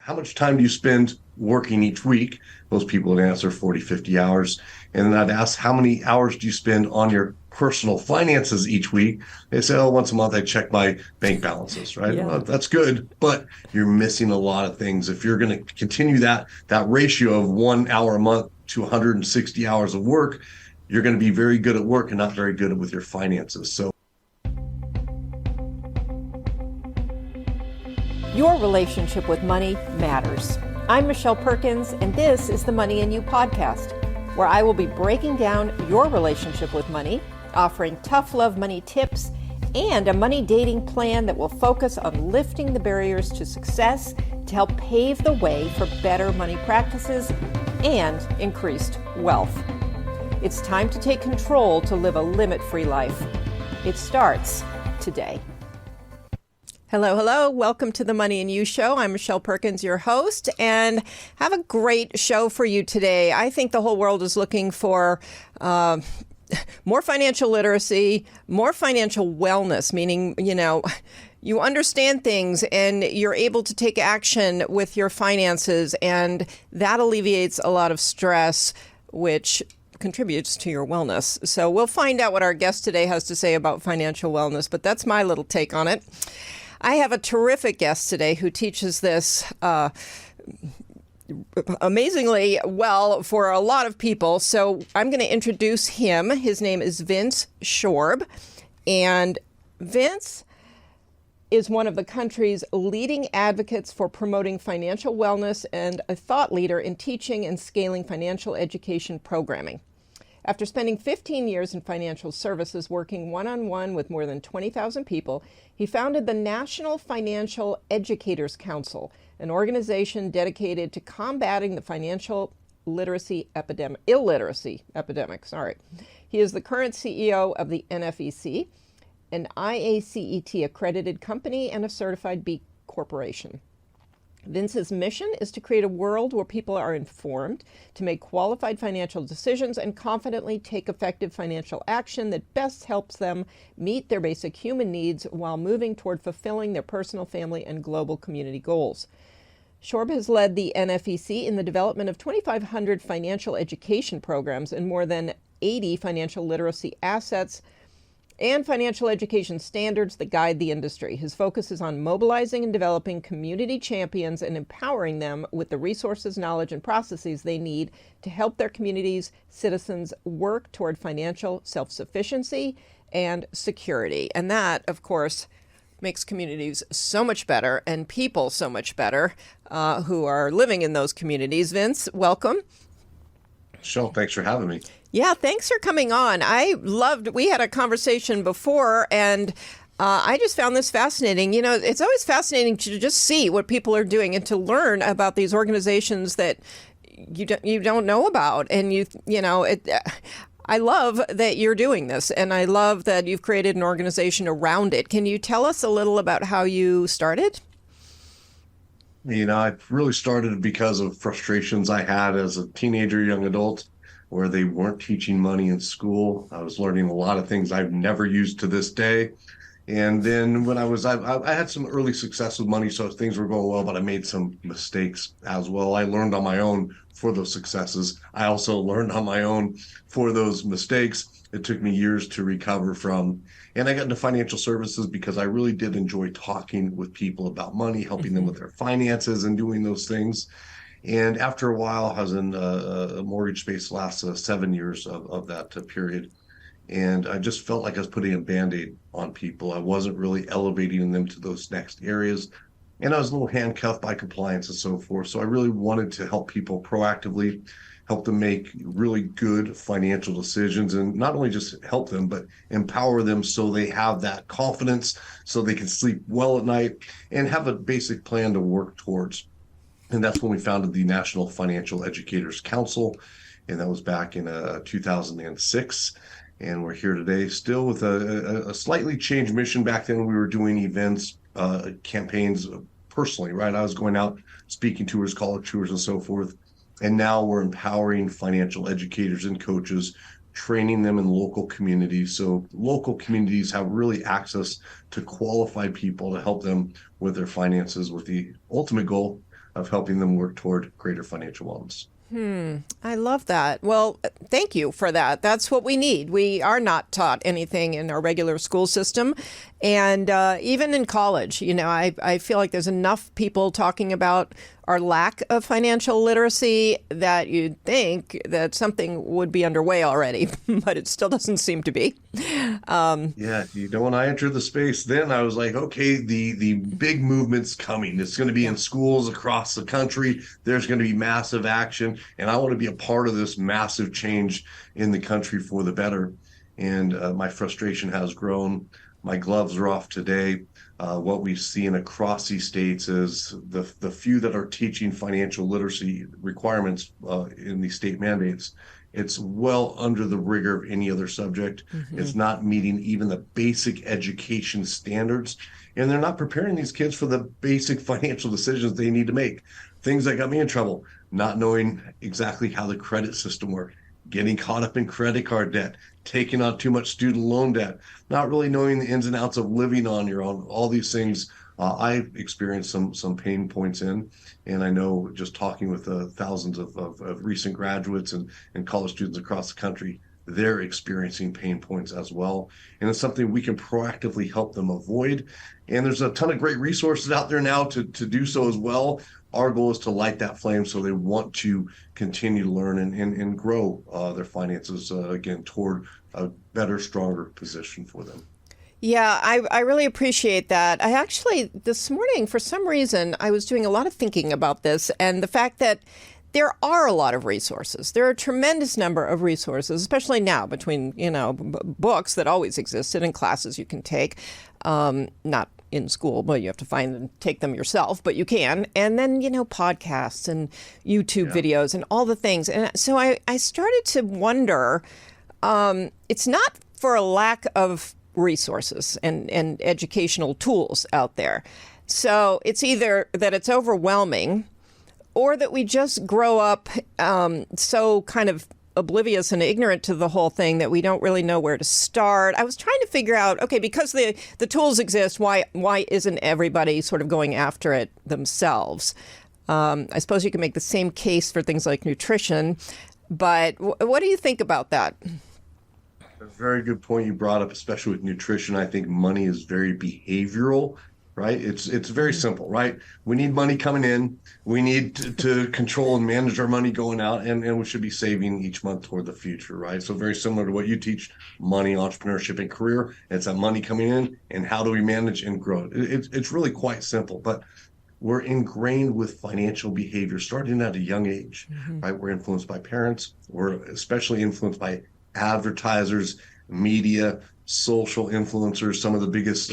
how much time do you spend working each week? Most people would answer 40, 50 hours. And then I'd ask, how many hours do you spend on your personal finances each week? They say, oh, once a month I check my bank balances, right? Yeah. Well, that's good, but you're missing a lot of things. If you're going to continue that ratio of 1 hour a month to 160 hours of work, you're going to be very good at work and not very good with your finances. So Your relationship with money matters. I'm Michelle Perkins, and this is the Money and You podcast, where I will be breaking down your relationship with money, offering tough love money tips, and a money dating plan that will focus on lifting the barriers to success to help pave the way for better money practices and increased wealth. It's time to take control to live a limit-free life. It starts today. Hello. Welcome to the Money and You Show. I'm Michelle Perkins, your host, and have a great show for you today. I think the whole world is looking for more financial literacy, more financial wellness, meaning, you understand things and you're able to take action with your finances, and that alleviates a lot of stress, which contributes to your wellness. So we'll find out what our guest today has to say about financial wellness, but that's my little take on it. I have a terrific guest today who teaches this amazingly well for a lot of people. So I'm going to introduce him. His name is Vince Shorb. And Vince is one of the country's leading advocates for promoting financial wellness and a thought leader in teaching and scaling financial education programming. After spending 15 years in financial services, working one-on-one with more than 20,000 people, he founded the National Financial Educators Council, an organization dedicated to combating the financial illiteracy epidemic. He is the current CEO of the NFEC, an IACET accredited company and a certified B Corporation. Vince's mission is to create a world where people are informed to make qualified financial decisions and confidently take effective financial action that best helps them meet their basic human needs while moving toward fulfilling their personal, family, and global community goals. Shorb has led the NFEC in the development of 2,500 financial education programs and more than 80 financial literacy assets and financial education standards that guide the industry. His focus is on mobilizing and developing community champions and empowering them with the resources, knowledge, and processes they need to help their communities' citizens work toward financial self-sufficiency and security. And that, of course, makes communities so much better and people so much better who are living in those communities. Vince, welcome. Michelle, thanks for having me. Yeah, thanks for coming on. We had a conversation before, and I just found this fascinating. It's always fascinating to just see what people are doing and to learn about these organizations that you don't know about. And I love that you're doing this, and I love that you've created an organization around it. Can you tell us a little about how you started? I really started because of frustrations I had as a teenager, young adult, where they weren't teaching money in school. I was learning a lot of things I've never used to this day. And then when I had some early success with money, so things were going well, but I made some mistakes as well. I learned on my own for those successes. I also learned on my own for those mistakes. It took me years to recover from. And I got into financial services because I really did enjoy talking with people about money, helping them with their finances and doing those things. And after a while, I was in a mortgage space the last 7 years of that period. And I just felt like I was putting a Band-Aid on people. I wasn't really elevating them to those next areas. And I was a little handcuffed by compliance and so forth. So I really wanted to help people proactively, help them make really good financial decisions, and not only just help them, but empower them so they have that confidence, so they can sleep well at night and have a basic plan to work towards. And that's when we founded the National Financial Educators Council. And that was back in 2006. And we're here today still with a slightly changed mission. Back then we were doing events, campaigns personally, right? I was going out speaking tours, college tours, and so forth. And now we're empowering financial educators and coaches, training them in local communities. So local communities have really access to qualified people to help them with their finances, with the ultimate goal of helping them work toward greater financial wellness. I love that. Well, thank you for that. That's what we need. We are not taught anything in our regular school system. And even in college, I feel like there's enough people talking about our lack of financial literacy that you'd think that something would be underway already, but it still doesn't seem to be. Yeah, when I entered the space, then I was like, okay, the big movement's coming. It's going to be in schools across the country. There's going to be massive action, and I want to be a part of this massive change in the country for the better. And my frustration has grown. My gloves are off today. What we've seen across these states is the few that are teaching financial literacy requirements in these state mandates. It's well under the rigor of any other subject. Mm-hmm. It's not meeting even the basic education standards. And they're not preparing these kids for the basic financial decisions they need to make. Things that got me in trouble, not knowing exactly how the credit system worked, getting caught up in credit card debt, taking on too much student loan debt, not really knowing the ins and outs of living on your own. All these things I experienced some pain points in, and I know just talking with thousands of recent graduates and college students across the country, they're experiencing pain points as well. And it's something we can proactively help them avoid. And there's a ton of great resources out there now to do so as well. Our goal is to light that flame so they want to continue to learn and grow their finances, again, toward a better, stronger position for them. Yeah, I really appreciate that. I actually, this morning, for some reason, I was doing a lot of thinking about this and the fact that there are a lot of resources. There are a tremendous number of resources, especially now between, books that always existed and classes you can take, not in school, but you have to find and take them yourself, but you can. And then, podcasts and YouTube videos and all the things. And so I started to wonder, it's not for a lack of resources and educational tools out there. So it's either that it's overwhelming or that we just grow up so kind of oblivious and ignorant to the whole thing that we don't really know where to start. I was trying to figure out, okay, because the tools exist, why isn't everybody sort of going after it themselves? I suppose you can make the same case for things like nutrition, but what do you think about that? A very good point you brought up, especially with nutrition. I think money is very behavioral, right? It's very simple, right? We need money coming in. We need to control and manage our money going out, and we should be saving each month toward the future, right? So very similar to what you teach, money, entrepreneurship, and career. It's that money coming in, and how do we manage and grow it? It's really quite simple, but we're ingrained with financial behavior starting at a young age, right? We're influenced by parents. We're especially influenced by advertisers, media, social influencers. Some of the biggest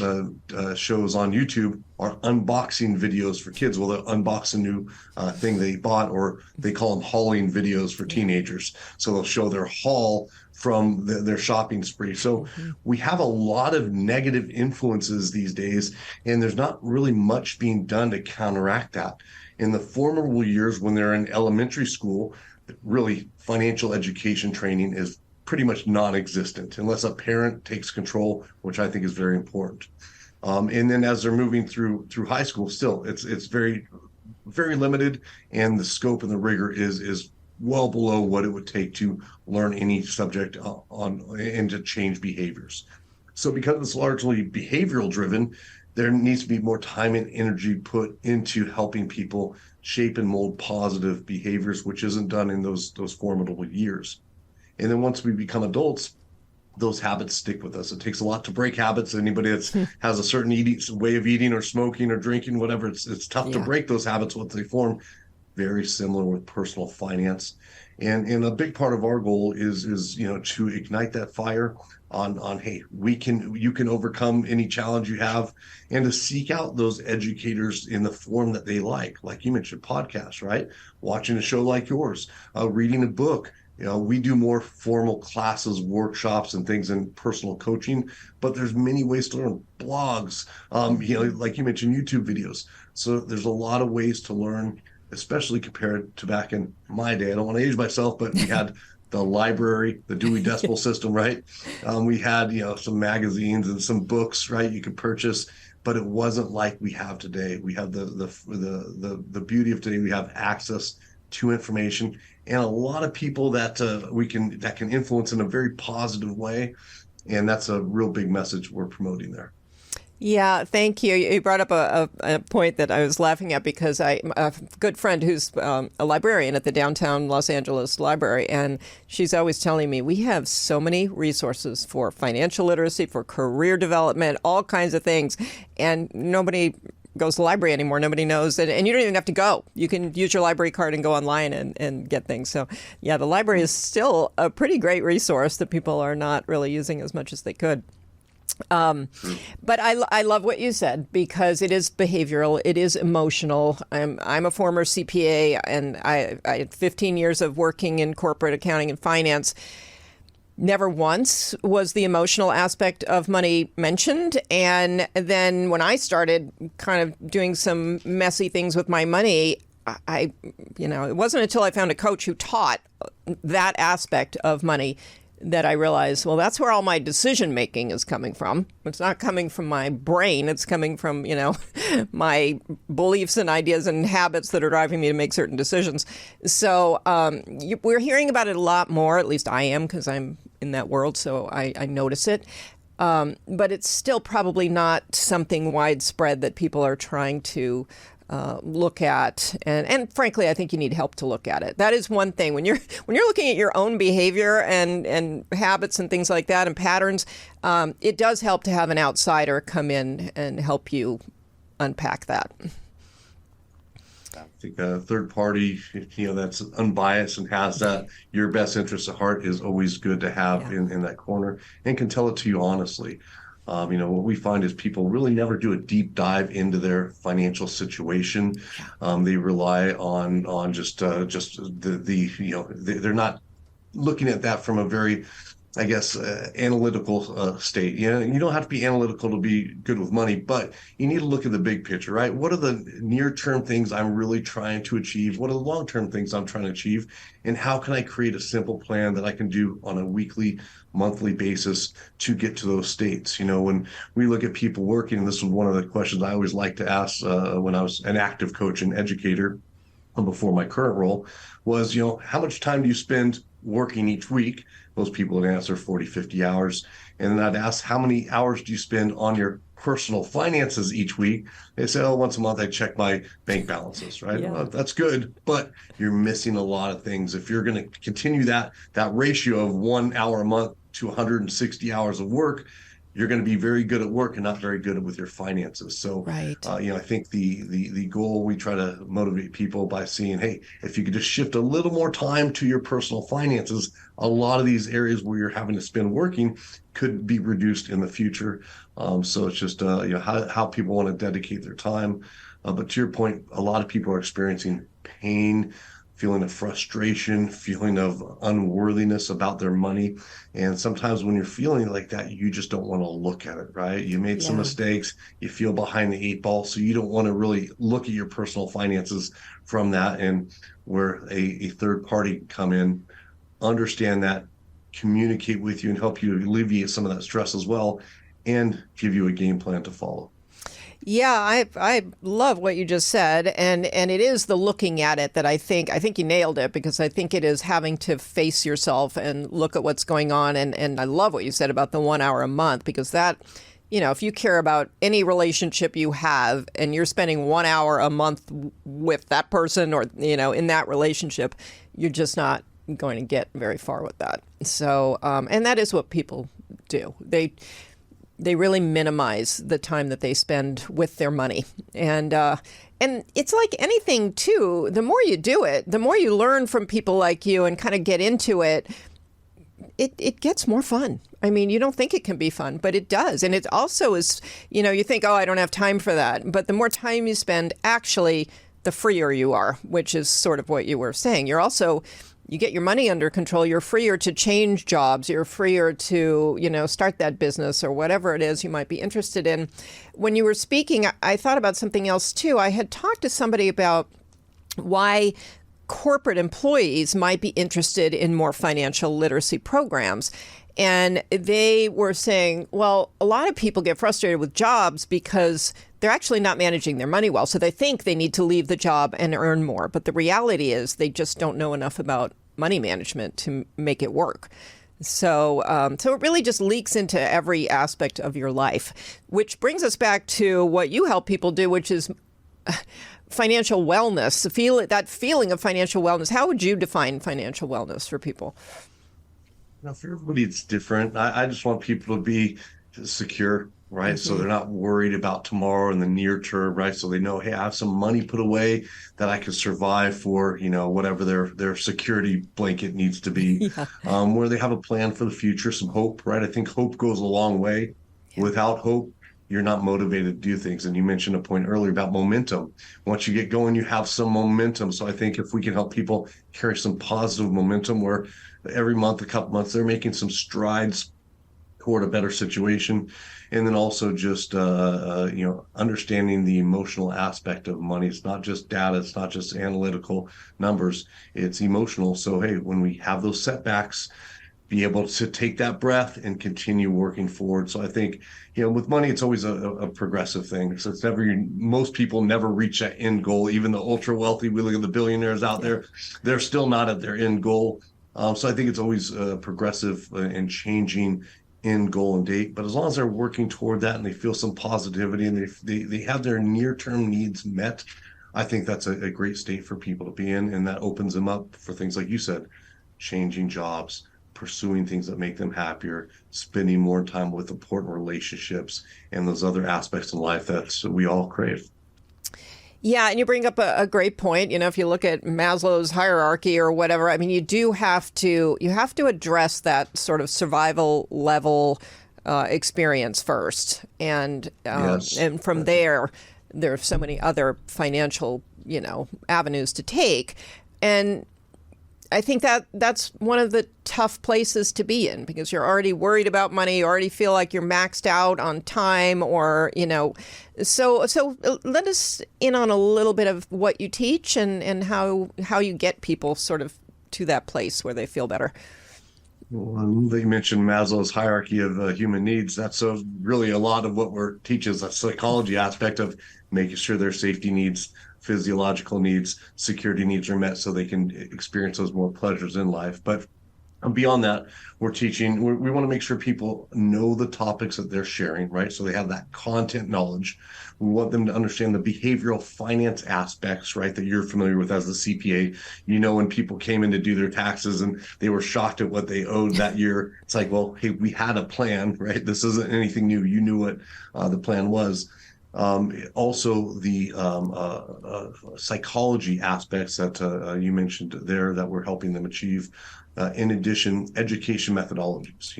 shows on YouTube are unboxing videos for kids. Well, they'll unbox a new thing they bought, or they call them hauling videos for teenagers. So they'll show their haul from their shopping spree. So we have a lot of negative influences these days, and there's not really much being done to counteract that. In the formidable years when they're in elementary school, really financial education training is pretty much non-existent unless a parent takes control, which I think is very important. And then as they're moving through high school, still it's very, very limited, and the scope and the rigor is well below what it would take to learn any subject on and to change behaviors. So because it's largely behavioral driven, there needs to be more time and energy put into helping people shape and mold positive behaviors, which isn't done in those formidable years. And then once we become adults, those habits stick with us. It takes a lot to break habits. Anybody that has a certain way of eating or smoking or drinking, whatever, it's tough to break those habits once they form. Very similar with personal finance. And a big part of our goal is to ignite that fire on hey, you can overcome any challenge you have, and to seek out those educators in the form that they like you mentioned, podcasts, right? Watching a show like yours, reading a book. We do more formal classes, workshops, and things in personal coaching, but there's many ways to learn. Blogs, like you mentioned, YouTube videos. So there's a lot of ways to learn, especially compared to back in my day. I don't want to age myself, but we had the library, the Dewey Decimal System, right? We had, some magazines and some books, right? You could purchase, but it wasn't like we have today. We have the beauty of today. We have access to information and a lot of people that that can influence in a very positive way. And that's a real big message we're promoting there. Yeah, thank you. You brought up a point that I was laughing at because a good friend who's a librarian at the downtown Los Angeles library, and she's always telling me we have so many resources for financial literacy, for career development, all kinds of things, and nobody goes to the library anymore. Nobody knows, and you don't even have to go. You can use your library card and go online and get things. So, yeah, the library is still a pretty great resource that people are not really using as much as they could. But I love what you said because it is behavioral, it is emotional. I'm a former CPA and I had 15 years of working in corporate accounting and finance. Never once was the emotional aspect of money mentioned. And then when I started kind of doing some messy things with my money, it wasn't until I found a coach who taught that aspect of money that I realized, well, that's where all my decision making is coming from. It's not coming from my brain. It's coming from, my beliefs and ideas and habits that are driving me to make certain decisions. So we're hearing about it a lot more, at least I am, because I'm in that world, so I notice it. But it's still probably not something widespread that people are trying to look at, and frankly, I think you need help to look at it. That is one thing when you're looking at your own behavior and habits and things like that and patterns. It does help to have an outsider come in and help you unpack that. I think a third party, that's unbiased and has that your best interest at heart is always good to have in that corner and can tell it to you honestly. What we find is people really never do a deep dive into their financial situation. They rely on just they're not looking at that from a very, I guess, analytical state. You don't have to be analytical to be good with money, but you need to look at the big picture, right? What are the near-term things I'm really trying to achieve? What are the long-term things I'm trying to achieve? And how can I create a simple plan that I can do on a weekly, monthly basis to get to those states? When we look at people working, and this was one of the questions I always like to ask when I was an active coach and educator before my current role was, how much time do you spend working each week? Most people would answer 40, 50 hours. And then I'd ask, how many hours do you spend on your personal finances each week? They say, once a month I check my bank balances, right? Yeah. Well, that's good, but you're missing a lot of things. If you're going to continue that ratio of 1 hour a month to 160 hours of work, you're going to be very good at work and not very good with your finances. So, right. I think the goal, we try to motivate people by saying, hey, if you could just shift a little more time to your personal finances, a lot of these areas where you're having to spend working could be reduced in the future. So it's just, how people want to dedicate their time. But to your point, a lot of people are experiencing pain, feeling of frustration, feeling of unworthiness about their money. And sometimes when you're feeling like that, you just don't want to look at it, right? You made some mistakes, you feel behind the eight ball, so you don't want to really look at your personal finances from that. And where a third party can come in, understand that, communicate with you and help you alleviate some of that stress as well, and give you a game plan to follow. Yeah, I love what you just said, and it is the looking at it that I think you nailed it, because I think it is having to face yourself and look at what's going on, and I love what you said about the 1 hour a month, because that, if you care about any relationship you have and you're spending 1 hour a month with that person or, in that relationship, you're just not going to get very far with that. So, and that is what people do. They really minimize the time that they spend with their money. And it's like anything, too. The more you do it, the more you learn from people like you and kind of get into it, it gets more fun. I mean, you don't think it can be fun, but it does. And it also is, you think, I don't have time for that. But the more time you spend, actually, the freer you are, which is sort of what you were saying. You get your money under control, you're freer to change jobs, you're freer to, start that business or whatever it is you might be interested in. When you were speaking, I thought about something else too. I had talked to somebody about why corporate employees might be interested in more financial literacy programs. And they were saying, well, a lot of people get frustrated with jobs because they're actually not managing their money well. So they think they need to leave the job and earn more. But the reality is they just don't know enough about money management to make it work. So it really just leaks into every aspect of your life, which brings us back to what you help people do, which is financial wellness. That feeling of financial wellness. How would you define financial wellness for people? Now, for everybody, it's different. I just want people to be secure, right? So they're not worried about tomorrow in the near term, right? So they know, hey, I have some money put away that I can survive for, whatever their security blanket needs to be. Where they have a plan for the future, some hope, right? I think hope goes a long way. Without hope, you're not motivated to do things. And you mentioned a point earlier about momentum. Once you get going, you have some momentum. So I think if we can help people carry some positive momentum where every month, a couple months, they're making some strides toward a better situation. And then also just, understanding the emotional aspect of money. It's not just data. It's not just analytical numbers. It's emotional. So, hey, when we have those setbacks, be able to take that breath and continue working forward. So I think, with money, it's always a progressive thing. So it's most people never reach that end goal. Even the ultra wealthy, we look at the billionaires out there, they're still not at their end goal. So I think it's always progressive and changing end goal and date. But as long as they're working toward that and they feel some positivity and they have their near-term needs met, I think that's a great state for people to be in. And that opens them up for things like you said, changing jobs, pursuing things that make them happier, spending more time with important relationships, and those other aspects in life that we all crave. Yeah, and you bring up a great point. If you look at Maslow's hierarchy or whatever, I mean, you have to address that sort of survival level experience first, and Yes. and from there are so many other financial avenues to take, and I think that's one of the tough places to be in because you're already worried about money. You already feel like you're maxed out on time or, so let us in on a little bit of what you teach and how you get people sort of to that place where they feel better. Well, you mentioned Maslow's hierarchy of human needs. That's really a lot of what we're teaching is that psychology aspect of making sure their safety needs, physiological needs, security needs are met so they can experience those more pleasures in life. But beyond that, we're teaching, we want to make sure people know the topics that they're sharing, right? So they have that content knowledge. We want them to understand the behavioral finance aspects, right, that you're familiar with as the CPA. When people came in to do their taxes and they were shocked at what they owed that year, it's like, well, hey, we had a plan, right? This isn't anything new. You knew what the plan was. Also, the psychology aspects that you mentioned there that we're helping them achieve. In addition, education methodologies.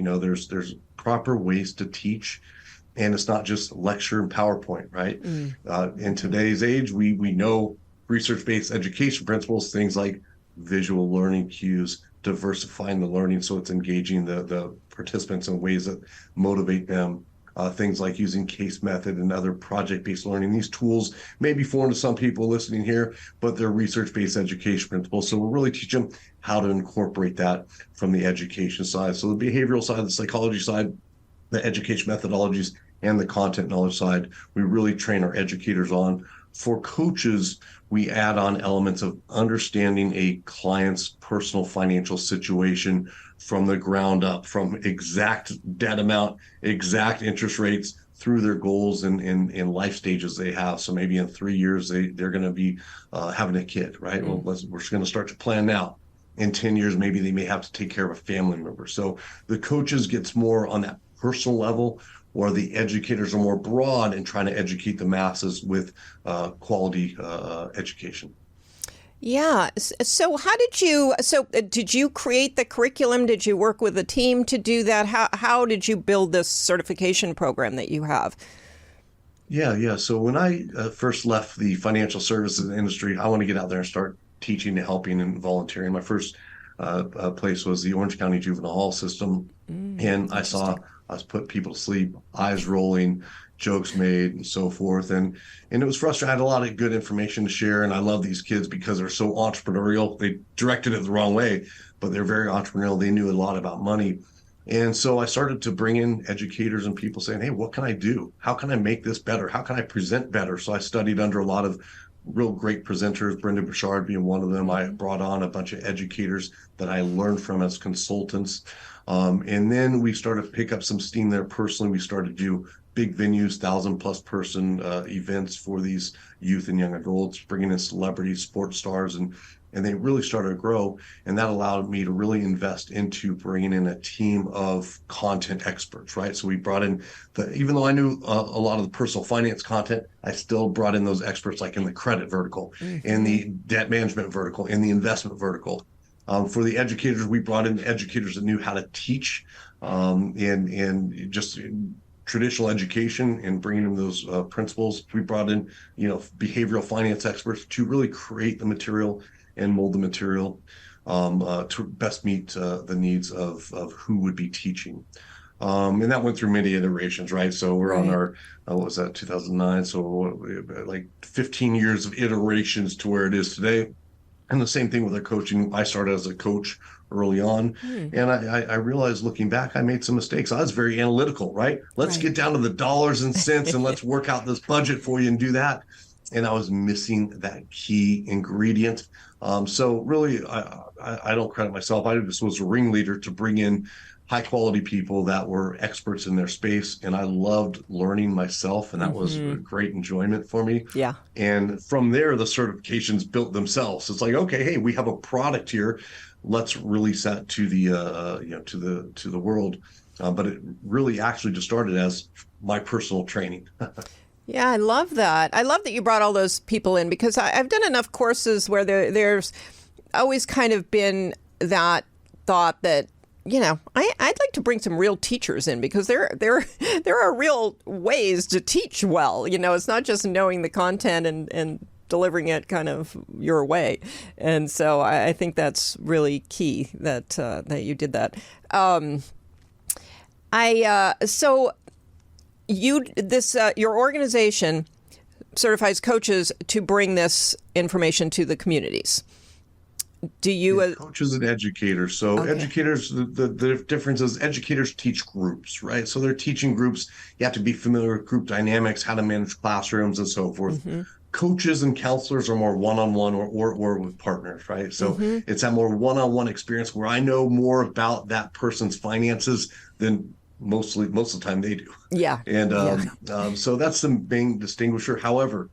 There's proper ways to teach, and it's not just lecture and PowerPoint, right? In today's age, we know research-based education principles, things like visual learning cues, diversifying the learning so it's engaging the participants in ways that motivate them. Things like using case method and other project-based learning. These tools may be foreign to some people listening here, but they're research-based education principles. So we'll really teach them how to incorporate that from the education side. So the behavioral side, the psychology side, the education methodologies, and the content knowledge side, we really train our educators on. For coaches, we add on elements of understanding a client's personal financial situation from the ground up, from exact debt amount, exact interest rates through their goals and life stages they have. So maybe in 3 years, they're going to be having a kid, right? Well, we're going to start to plan now. In 10 years, maybe they may have to take care of a family member. So the coaches gets more on that personal level, or the educators are more broad and trying to educate the masses with quality education. Yeah. So did you create the curriculum? Did you work with a team to do that? How did you build this certification program that you have? Yeah. So when I first left the financial services industry, I want to get out there and start teaching and helping and volunteering. My first place was the Orange County Juvenile Hall System. And I saw I was putting people to sleep, eyes rolling, jokes made, and so forth. And it was frustrating. I had a lot of good information to share, and I love these kids because they're so entrepreneurial. They directed it the wrong way, but they're very entrepreneurial. They knew a lot about money. And so I started to bring in educators and people saying, hey, what can I do? How can I make this better? How can I present better? So I studied under a lot of real great presenters, Brendan Burchard being one of them. I brought on a bunch of educators that I learned from as consultants. And then we started to pick up some steam there personally. We started to do big venues, 1,000+ person events for these youth and young adults, bringing in celebrities, sports stars, and they really started to grow. And that allowed me to really invest into bringing in a team of content experts, right? So we brought in even though I knew a lot of the personal finance content, I still brought in those experts like in the credit vertical, in the debt management vertical, in the investment vertical. For the educators, we brought in educators that knew how to teach and just traditional education and bringing in those principles. We brought in, behavioral finance experts to really create the material and mold the material to best meet the needs of who would be teaching. And that went through many iterations, right? So we're on our, what was that, 2009? So like 15 years of iterations to where it is today. And the same thing with our coaching. I started as a coach early on, and I realized looking back, I made some mistakes. I was very analytical, right? Let's get down to the dollars and cents and let's work out this budget for you and do that. And I was missing that key ingredient. So really, I don't credit myself. I just was a ringleader to bring in high quality people that were experts in their space. And I loved learning myself. And that was a great enjoyment for me. Yeah. And from there, the certifications built themselves. It's like, okay, hey, we have a product here. Let's release that to the world. But it really actually just started as my personal training. Yeah, I love that. I love that you brought all those people in, because I've done enough courses where there's always kind of been that thought that, I'd like to bring some real teachers in, because there are real ways to teach well. It's not just knowing the content and delivering it kind of your way. And so I think that's really key that you did that. Your organization certifies coaches to bring this information to the communities. Do you coaches and educators? So educators, the difference is educators teach groups, right? So they're teaching groups. You have to be familiar with group dynamics, how to manage classrooms, and so forth. Coaches and counselors are more one-on-one or with partners, right? So it's that more one-on-one experience where I know more about that person's finances than most of the time they do. Yeah. And so that's the main distinguisher. However,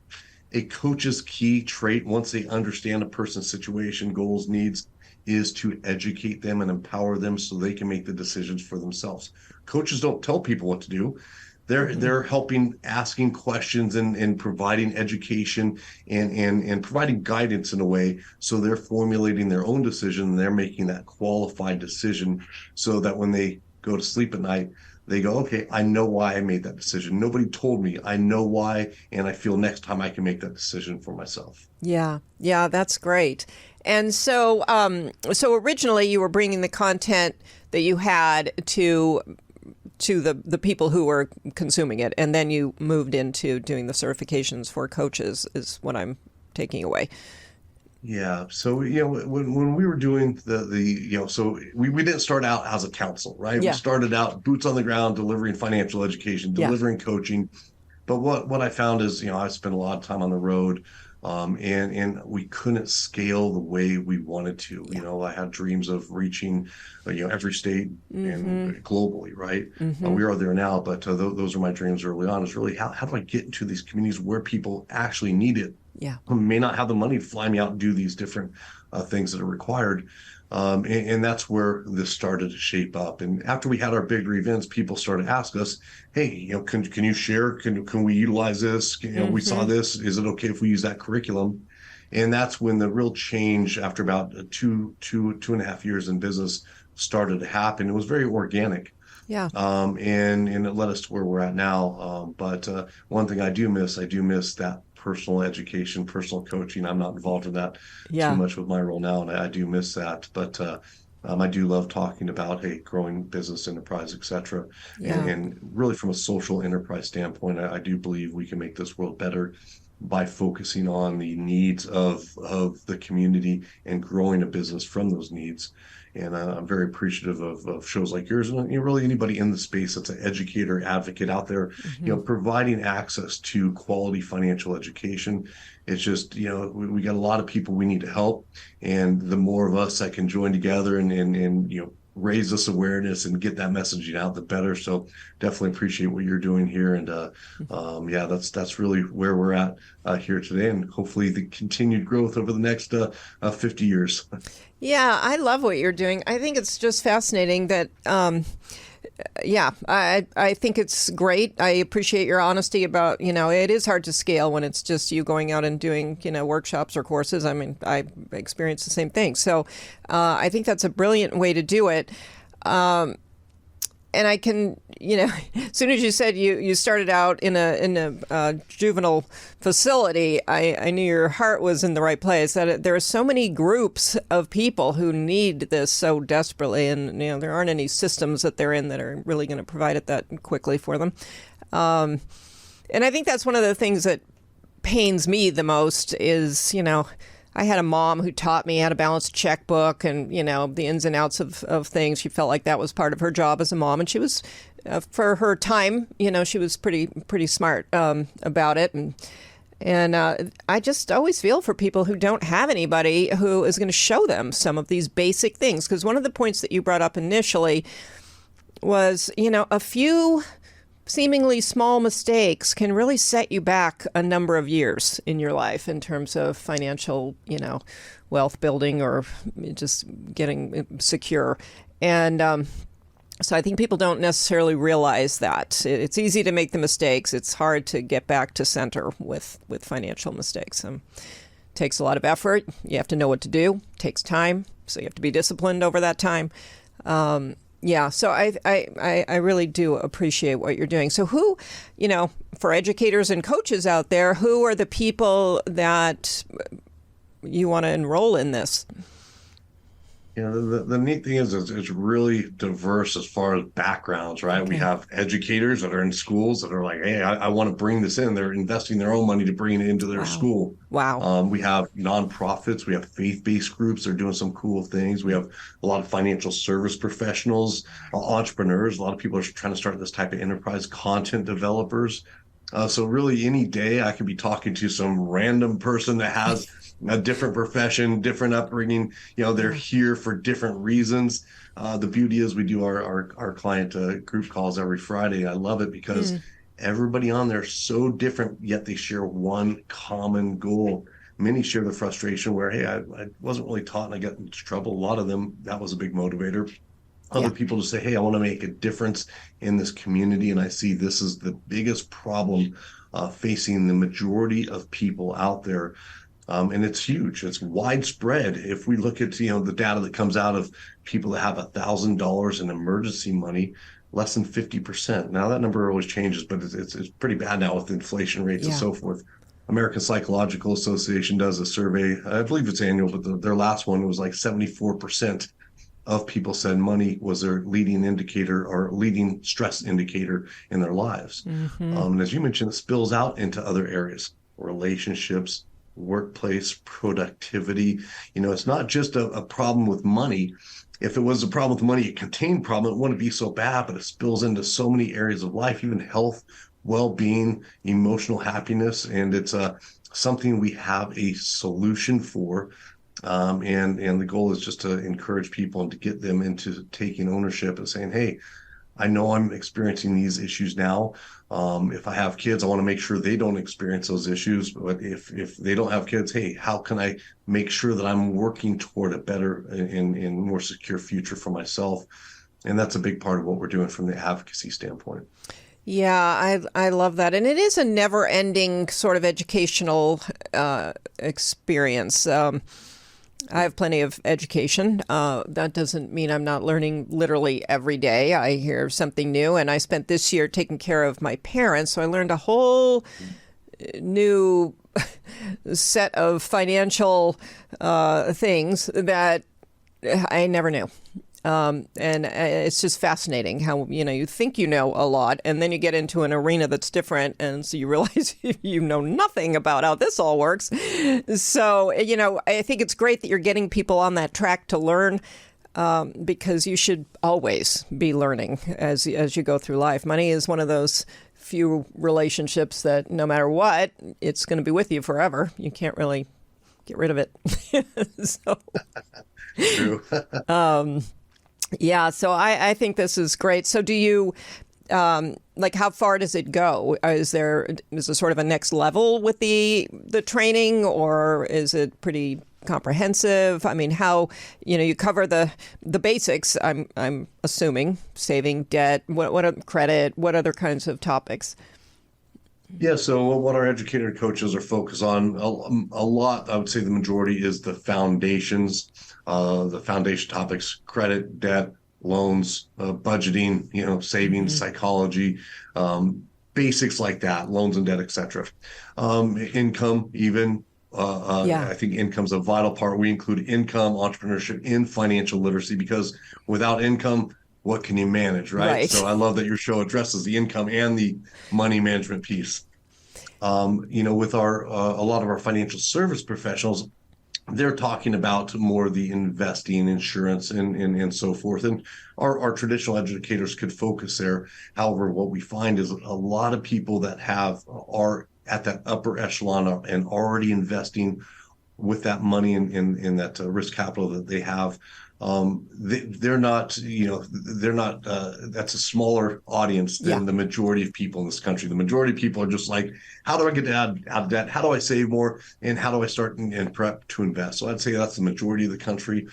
a coach's key trait, once they understand a person's situation, goals, needs, is to educate them and empower them so they can make the decisions for themselves. Coaches don't tell people what to do. They're helping, asking questions and providing education and providing guidance in a way, so they're formulating their own decision and they're making that qualified decision, so that when they go to sleep at night, they go, okay, I know why I made that decision. Nobody told me. I know why, and I feel next time I can make that decision for myself. Yeah, that's great. And so, originally you were bringing the content that you had to the people who were consuming it, and then you moved into doing the certifications for coaches, is what I'm taking away. Yeah. So, when we were doing so we didn't start out as a counsel, right? Yeah. We started out boots on the ground, delivering financial education, delivering coaching. But what I found is, I spent a lot of time on the road, and we couldn't scale the way we wanted to. I had dreams of reaching, every state and globally, right? We are there now, but those are my dreams early on, is really how do I get into these communities where people actually need it? Yeah. Who may not have the money to fly me out and do these different things that are required. And that's where this started to shape up. And after we had our bigger events, people started to ask us, hey, can you share? Can we utilize this? We saw this. Is it okay if we use that curriculum? And that's when the real change, after about two and a half years in business, started to happen. It was very organic. Yeah. And it led us to where we're at now. But one thing I do miss that personal education, personal coaching. I'm not involved in that too much with my role now, and I do miss that. But I do love talking about, hey, growing business, enterprise, et cetera. Yeah. And really from a social enterprise standpoint, I do believe we can make this world better by focusing on the needs of the community and growing a business from those needs. And I'm very appreciative of shows like yours, and really anybody in the space that's an educator, advocate out there, Hmm. providing access to quality financial education. It's just, we got a lot of people we need to help, and the more of us that can join together and raise this awareness and get that messaging out, the better. So definitely appreciate what you're doing here, and yeah, that's really where we're at here today, and hopefully the continued growth over the next 50 years. Yeah, I love what you're doing. I think it's just fascinating that, yeah, I think it's great. I appreciate your honesty about, it is hard to scale when it's just you going out and doing, workshops or courses. I mean, I experienced the same thing. So I think that's a brilliant way to do it. And I can, as soon as you said you started out in a juvenile facility, I knew your heart was in the right place. That there are so many groups of people who need this so desperately, and there aren't any systems that they're in that are really going to provide it that quickly for them. And I think that's one of the things that pains me the most is, I had a mom who taught me how to balance a checkbook and, the ins and outs of things. She felt like that was part of her job as a mom. And she was, for her time, she was pretty smart about it. And I just always feel for people who don't have anybody who is going to show them some of these basic things. Because one of the points that you brought up initially was, a few seemingly small mistakes can really set you back a number of years in your life in terms of financial, wealth building or just getting secure. And so I think people don't necessarily realize that. It's easy to make the mistakes. It's hard to get back to center with financial mistakes. It takes a lot of effort. You have to know what to do. It takes time. So you have to be disciplined over that time. Yeah, so I really do appreciate what you're doing. So who, for educators and coaches out there, who are the people that you want to enroll in this? The neat thing is it's really diverse as far as backgrounds, right? Okay. We have educators that are in schools that are like, hey, I want to bring this in. They're investing their own money to bring it into their Wow. school. Wow. We have nonprofits. We have faith-based groups. They're doing some cool things. We have a lot of financial service professionals, entrepreneurs. A lot of people are trying to start this type of enterprise, content developers. So really any day I could be talking to some random person that has a different profession, different upbringing. They're here for different reasons. The beauty is we do our client group calls every Friday. I love it because everybody on there is so different, yet they share one common goal. Many share the frustration where, hey, I wasn't really taught and I got into trouble. A lot of them, that was a big motivator. Other people just say, hey, I want to make a difference in this community. And I see this is the biggest problem facing the majority of people out there. And it's huge. It's widespread. If we look at, the data that comes out of people that have $1,000 in emergency money, less than 50%. Now that number always changes, but it's pretty bad now with inflation rates and so forth. American Psychological Association does a survey. I believe it's annual, but their last one was like 74% of people said money was their leading indicator or leading stress indicator in their lives. And as you mentioned, it spills out into other areas, relationships, workplace, productivity. It's not just a problem with money. If it was a problem with money, a contained problem, it wouldn't be so bad, but it spills into so many areas of life, even health, well-being, emotional happiness. And it's something we have a solution for. And the goal is just to encourage people and to get them into taking ownership and saying, hey, I know I'm experiencing these issues now. If I have kids, I want to make sure they don't experience those issues. But if they don't have kids, hey, how can I make sure that I'm working toward a better and more secure future for myself? And that's a big part of what we're doing from the advocacy standpoint. Yeah, I love that. And it is a never-ending sort of educational experience. I have plenty of education. That doesn't mean I'm not learning literally every day. I hear something new. And I spent this year taking care of my parents. So I learned a whole new set of financial things that I never knew. And it's just fascinating how, you think you know a lot, and then you get into an arena that's different, and so you realize you know nothing about how this all works. So, I think it's great that you're getting people on that track to learn, because you should always be learning as you go through life. Money is one of those few relationships that no matter what, it's going to be with you forever. You can't really get rid of it. So, True. Yeah, so I think this is great. So do you, how far does it go? Is there sort of a next level with the training, or is it pretty comprehensive? I mean, how, you cover the basics, I'm assuming, saving, debt, what credit, what other kinds of topics? Yeah, so what our educator coaches are focused on a lot, I would say the majority is the foundation topics: credit, debt, loans, budgeting, savings, psychology, basics like that, loans and debt, etc. Income, even. Yeah. I think income's a vital part. We include income, entrepreneurship in financial literacy, because without income, what can you manage, right? Right. So I love that your show addresses the income and the money management piece. With a lot of our financial service professionals, they're talking about more the investing, insurance, and so forth. And our traditional educators could focus there. However, what we find is a lot of people that are at that upper echelon and already investing with that money in that risk capital that they have. They're not, that's a smaller audience than the majority of people in this country. The majority of people are just like, how do I get out of debt? How do I save more? And how do I start and prep to invest? So I'd say that's the majority of the country.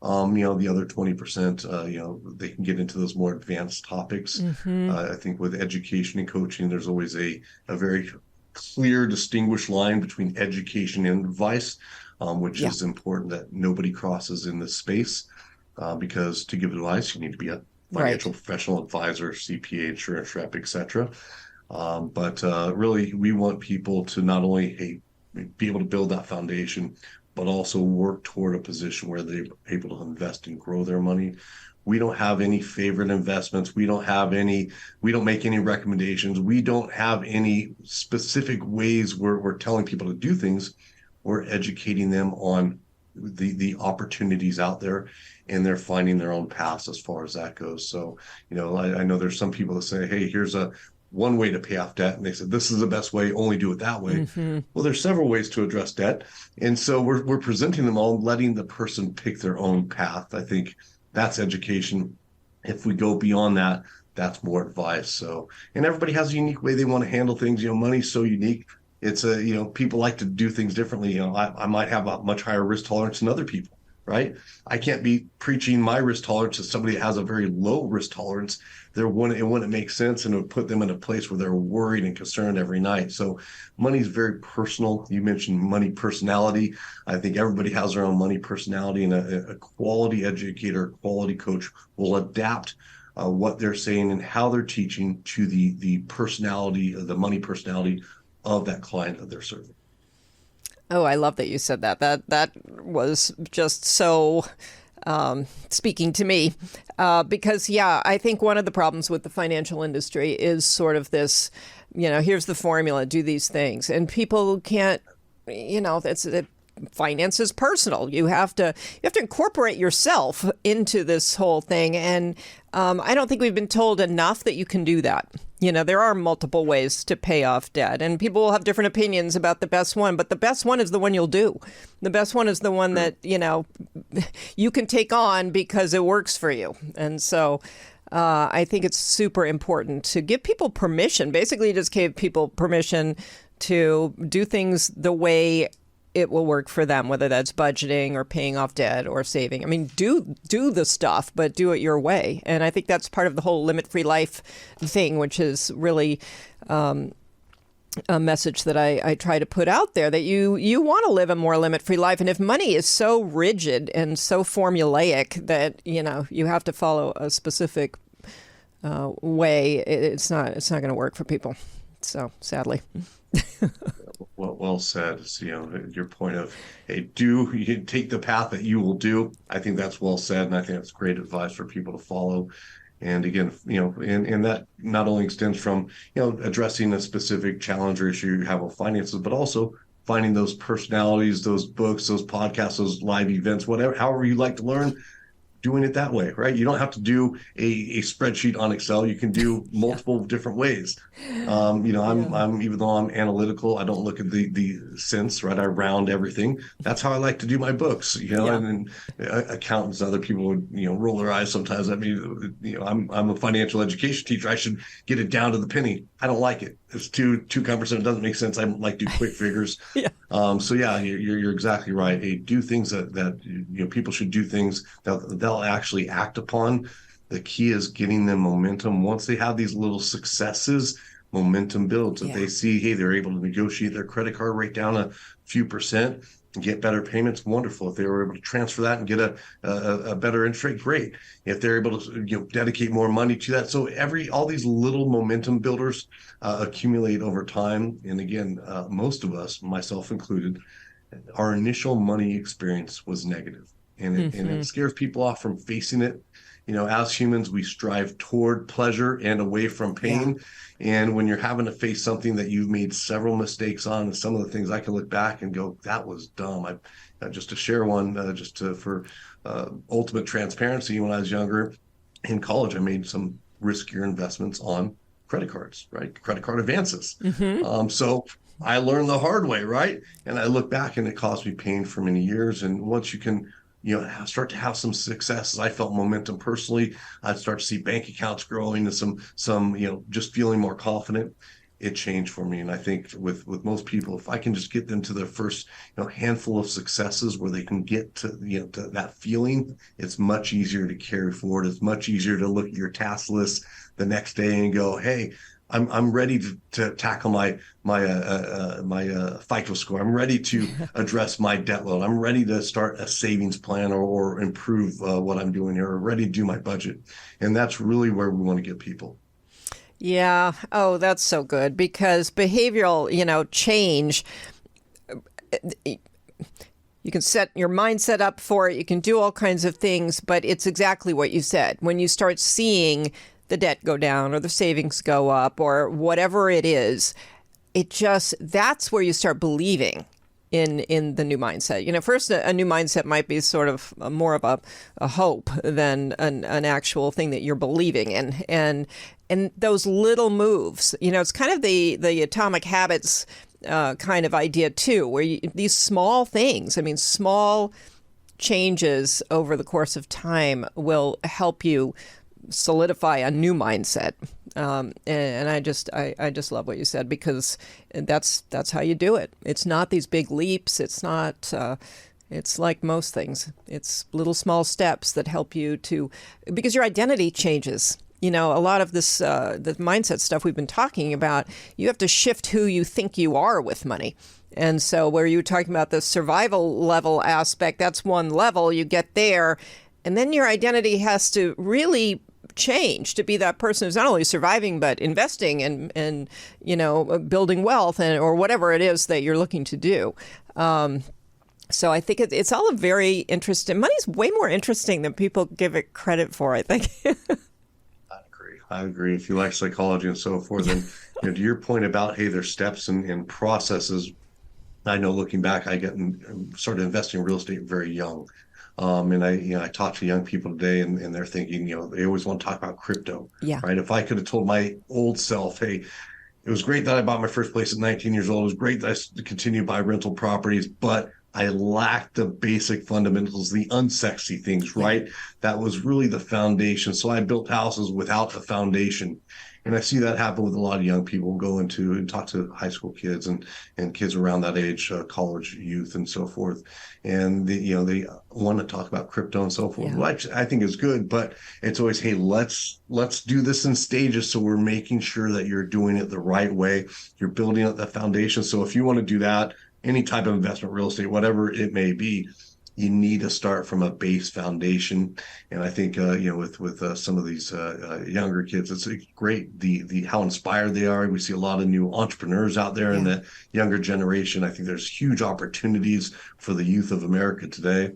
The other 20%, they can get into those more advanced topics. I think with education and coaching, there's always a very clear, distinguished line between education and advice, which is important that nobody crosses in this space, because to give advice, you need to be a financial professional, advisor, CPA, insurance rep, etc. But really, we want people to not only be able to build that foundation, but also work toward a position where they're able to invest and grow their money. We don't have any favorite investments. We don't make any recommendations. We don't have any specific ways we're telling people to do things. We're educating them on the opportunities out there, and they're finding their own paths as far as that goes. So, I know there's some people that say, hey, here's one way to pay off debt. And they said, this is the best way, only do it that way. Well, there's several ways to address debt. And so we're presenting them all, letting the person pick their own path. I think that's education. If we go beyond that, that's more advice. So, and everybody has a unique way they want to handle things. Money's so unique. It's people like to do things differently. I might have a much higher risk tolerance than other people, right? I can't be preaching my risk tolerance to somebody that has a very low risk tolerance. It wouldn't make sense, and it would put them in a place where they're worried and concerned every night. So money is very personal. You mentioned money personality. I think everybody has their own money personality, and a quality educator, quality coach will adapt what they're saying and how they're teaching to the personality, the money personality of that client that they're serving. Oh, I love that you said that. That was just so speaking to me, because, I think one of the problems with the financial industry is sort of this, here's the formula, do these things. And people can't, finance is personal. You have to incorporate yourself into this whole thing. And I don't think we've been told enough that you can do that. There are multiple ways to pay off debt, and people will have different opinions about the best one, but the best one is the one you'll do. The best one is the one that, you can take on because it works for you. And so I think it's super important to give people permission. Basically, just give people permission to do things the way it will work for them, whether that's budgeting or paying off debt or saving. I mean, do the stuff, but do it your way. And I think that's part of the whole limit-free life thing, which is really a message that I try to put out there, that you want to live a more limit-free life. And if money is so rigid and so formulaic that, you have to follow a specific it's not going to work for people. So sadly. Well well said. It's, your point of, hey, you can take the path that you will do. I think that's well said, and I think that's great advice for people to follow. And again, and that not only extends from, addressing a specific challenge or issue you have with finances, but also finding those personalities, those books, those podcasts, those live events, whatever, however you like to learn, doing it that way, right? You don't have to do a spreadsheet on Excel. You can do multiple different ways. I'm even though I'm analytical, I don't look at the cents, right? I round everything. That's how I like to do my books, and accountants, other people would, roll their eyes sometimes at me. I'm a financial education teacher. I should get it down to the penny. I don't like it. It's too cumbersome. It doesn't make sense. I like to do quick figures. Yeah. You're exactly right. Hey, do things that people should do, things that they'll actually act upon. The key is getting them momentum. Once they have these little successes, momentum builds. If they see, hey, they're able to negotiate their credit card rate down a few percent and get better payments, wonderful. If they were able to transfer that and get a better interest rate, great. If they're able to dedicate more money to that, so all these little momentum builders accumulate over time. And again, most of us, myself included, our initial money experience was negative, and it scares people off from facing it. As humans, we strive toward pleasure and away from pain. And when you're having to face something that you've made several mistakes on, and some of the things I can look back and go, that was dumb. Just to share one, for ultimate transparency, when I was younger in college, I made some riskier investments on credit cards, right? Credit card advances. So I learned the hard way, right? And I look back and it caused me pain for many years. And once you can start to have some successes, I felt momentum personally. I'd start to see bank accounts growing and some just feeling more confident. It changed for me. And I think with most people, if I can just get them to their first handful of successes where they can get to to that feeling, it's much easier to carry forward. It's much easier to look at your task list the next day and go, hey, I'm ready to tackle my FICO score. I'm ready to address my debt load. I'm ready to start a savings plan or improve what I'm doing here, or ready to do my budget. And that's really where we want to get people. Yeah. Oh, that's so good, because behavioral, change, you can set your mindset up for it. You can do all kinds of things, but it's exactly what you said. When you start seeing the debt go down or the savings go up or whatever it is, that's where you start believing in the new mindset. First, a new mindset might be sort of more of a hope than an actual thing that you're believing in. And those little moves, it's kind of the atomic habits kind of idea too, where these small things, small changes over the course of time will help you solidify a new mindset. And I just love what you said, because that's how you do it. It's not these big leaps. It's not, it's like most things. It's little small steps that help you because your identity changes. A lot of this, the mindset stuff we've been talking about, you have to shift who you think you are with money. And so where you were talking about the survival level aspect, that's one level, you get there, and then your identity has to really change to be that person who's not only surviving but investing and building wealth or whatever it is that you're looking to do. So I think it's all a very interesting. Money's way more interesting than people give it credit for, I think. I agree. If you like psychology and so forth, and to your point about, hey, there's steps and processes. I know looking back, I started investing in real estate very young. And I talk to young people today, and they're thinking, they always want to talk about crypto. Yeah. Right. If I could have told my old self, hey, it was great that I bought my first place at 19 years old. It was great that I continued to buy rental properties, but I lacked the basic fundamentals, the unsexy things, right? That was really the foundation. So I built houses without a foundation. And I see that happen with a lot of young people go into and talk to high school kids and kids around that age, college youth and so forth. And they want to talk about crypto and so forth, which I think is good, but it's always, hey, let's do this in stages. So we're making sure that you're doing it the right way. You're building up the foundation. So if you want to do that, any type of investment, real estate, whatever it may be, you need to start from a base foundation. And I think with some of these younger kids, it's great the how inspired they are. We see a lot of new entrepreneurs out there in Yeah. the younger generation. I think there's huge opportunities for the youth of America today.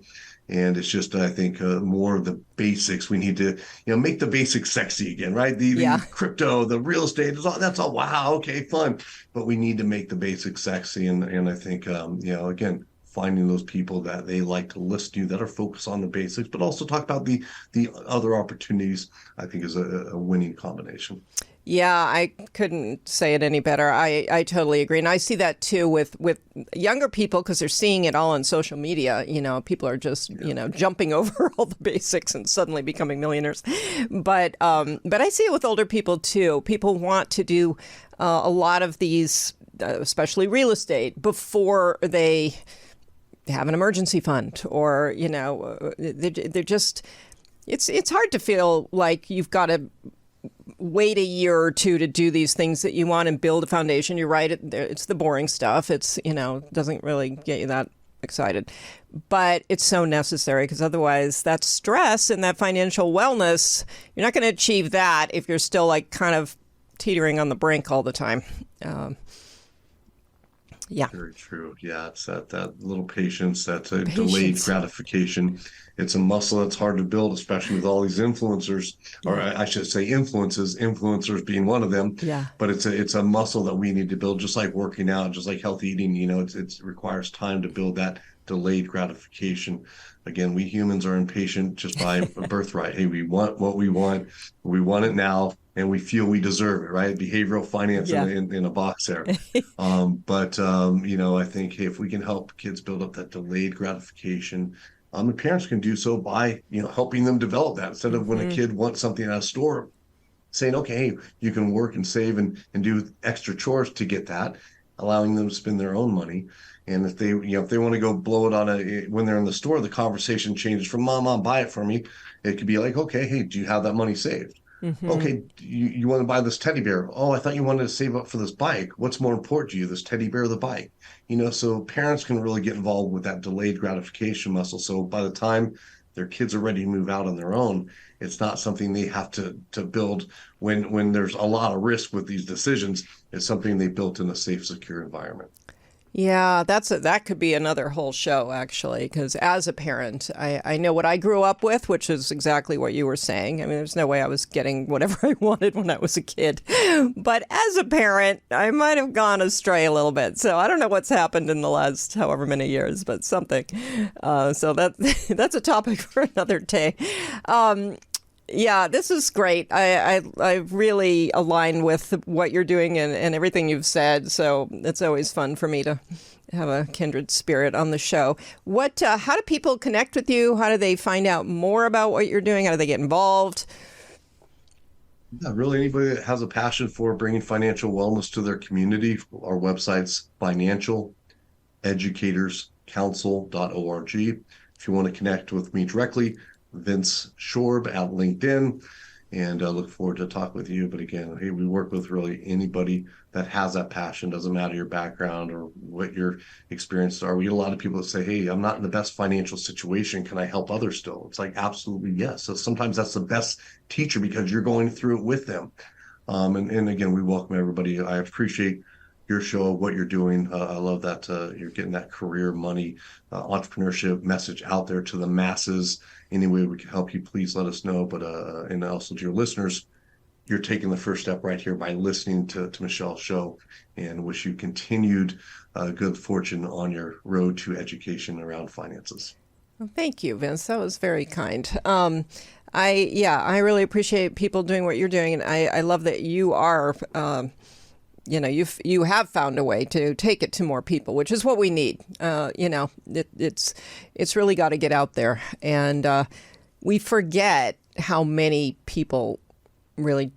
And it's just, I think, more of the basics. We need to, make the basics sexy again, right? The Yeah. crypto, the real estate, that's all wow, okay, fun. But we need to make the basics sexy. And I think, again, finding those people that they like to listen to that are focused on the basics, but also talk about the other opportunities, I think is a winning combination. Yeah, I couldn't say it any better. I totally agree. And I see that too with younger people because they're seeing it all on social media. People are just, jumping over all the basics and suddenly becoming millionaires. But I see it with older people too. People want to do a lot of these, especially real estate, before they have an emergency fund or, they're just, it's hard to feel like you've got to wait a year or two to do these things that you want and build a foundation. You're right. It's the boring stuff. It's, doesn't really get you that excited, but it's so necessary because otherwise that stress and that financial wellness, you're not going to achieve that if you're still like kind of teetering on the brink all the time. Yeah. Very true. Yeah, it's that little patience, that delayed gratification. It's a muscle that's hard to build, especially with all these influencers, or I should say influencers being one of them. Yeah. But it's a muscle that we need to build, just like working out, just like healthy eating. It requires time to build that delayed gratification. Again, we humans are impatient just by birthright. Hey, we want what we want it now, and we feel we deserve it, right? Behavioral finance in a box there. I think, hey, if we can help kids build up that delayed gratification, and parents can do so by, helping them develop that instead of when a kid wants something at a store, saying, okay, hey, you can work and save and do extra chores to get that, allowing them to spend their own money. And if they want to go blow it when they're in the store, the conversation changes from mom, buy it for me. It could be like, okay, hey, do you have that money saved? Mm-hmm. Okay, you want to buy this teddy bear? Oh, I thought you wanted to save up for this bike. What's more important to you, this teddy bear or the bike? So parents can really get involved with that delayed gratification muscle. So by the time their kids are ready to move out on their own, it's not something they have to build when there's a lot of risk with these decisions. It's something they built in a safe, secure environment. Yeah, that could be another whole show, actually, because as a parent, I know what I grew up with, which is exactly what you were saying. I mean, there's no way I was getting whatever I wanted when I was a kid. But as a parent, I might have gone astray a little bit. So I don't know what's happened in the last however many years, but something. So that's a topic for another day. Yeah, this is great. I really align with what you're doing and everything you've said. So it's always fun for me to have a kindred spirit on the show. How do people connect with you? How do they find out more about what you're doing? How do they get involved? Yeah, really, anybody that has a passion for bringing financial wellness to their community, our website's financialeducatorscouncil.org. If you want to connect with me directly, Vince Shorb at LinkedIn, and I look forward to talk with you. But again, hey, we work with really anybody that has that passion. Doesn't matter your background or what your experiences are. We get a lot of people that say, hey, I'm not in the best financial situation. Can I help others still? It's like, absolutely yes. So sometimes that's the best teacher because you're going through it with them. And again, we welcome everybody. I appreciate your show, what you're doing. I love that you're getting that career, money, entrepreneurship message out there to the masses. Any way we can help you, please let us know. But and also to your listeners, you're taking the first step right here by listening to Michelle's show, and wish you continued good fortune on your road to education around finances. Well, thank you, Vince. That was very kind. I really appreciate people doing what you're doing, and I love that you are. You have found a way to take it to more people, which is what we need. It's really got to get out there, and we forget how many people really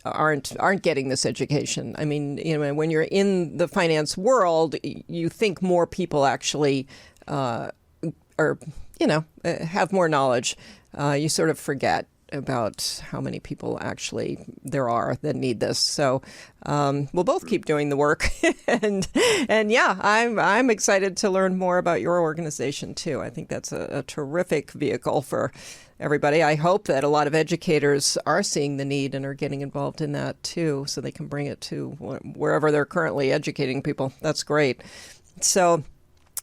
aren't getting this education. I mean, when you're in the finance world, you think more people actually have more knowledge. You sort of forget about how many people actually there are that need this. So we'll both keep doing the work, and yeah, I'm excited to learn more about your organization too. I think that's a terrific vehicle for everybody. I hope that a lot of educators are seeing the need and are getting involved in that too, so they can bring it to wherever they're currently educating people. That's great. So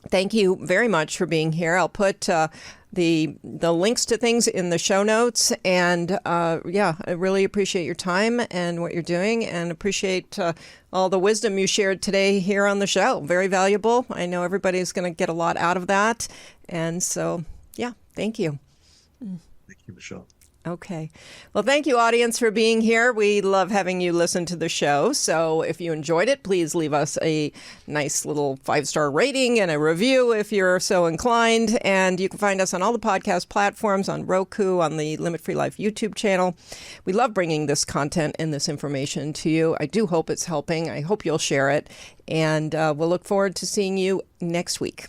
thank you very much for being here. I'll put the links to things in the show notes. And yeah, I really appreciate your time and what you're doing, and appreciate all the wisdom you shared today here on the show. Very valuable. I know everybody's going to get a lot out of that. And so, yeah, thank you. Thank you, Michelle. Okay. Well, thank you, audience, for being here. We love having you listen to the show. So if you enjoyed it, please leave us a nice little 5-star rating and a review if you're so inclined. And you can find us on all the podcast platforms, on Roku, on the Limit Free Life YouTube channel. We love bringing this content and this information to you. I do hope it's helping. I hope you'll share it. And we'll look forward to seeing you next week.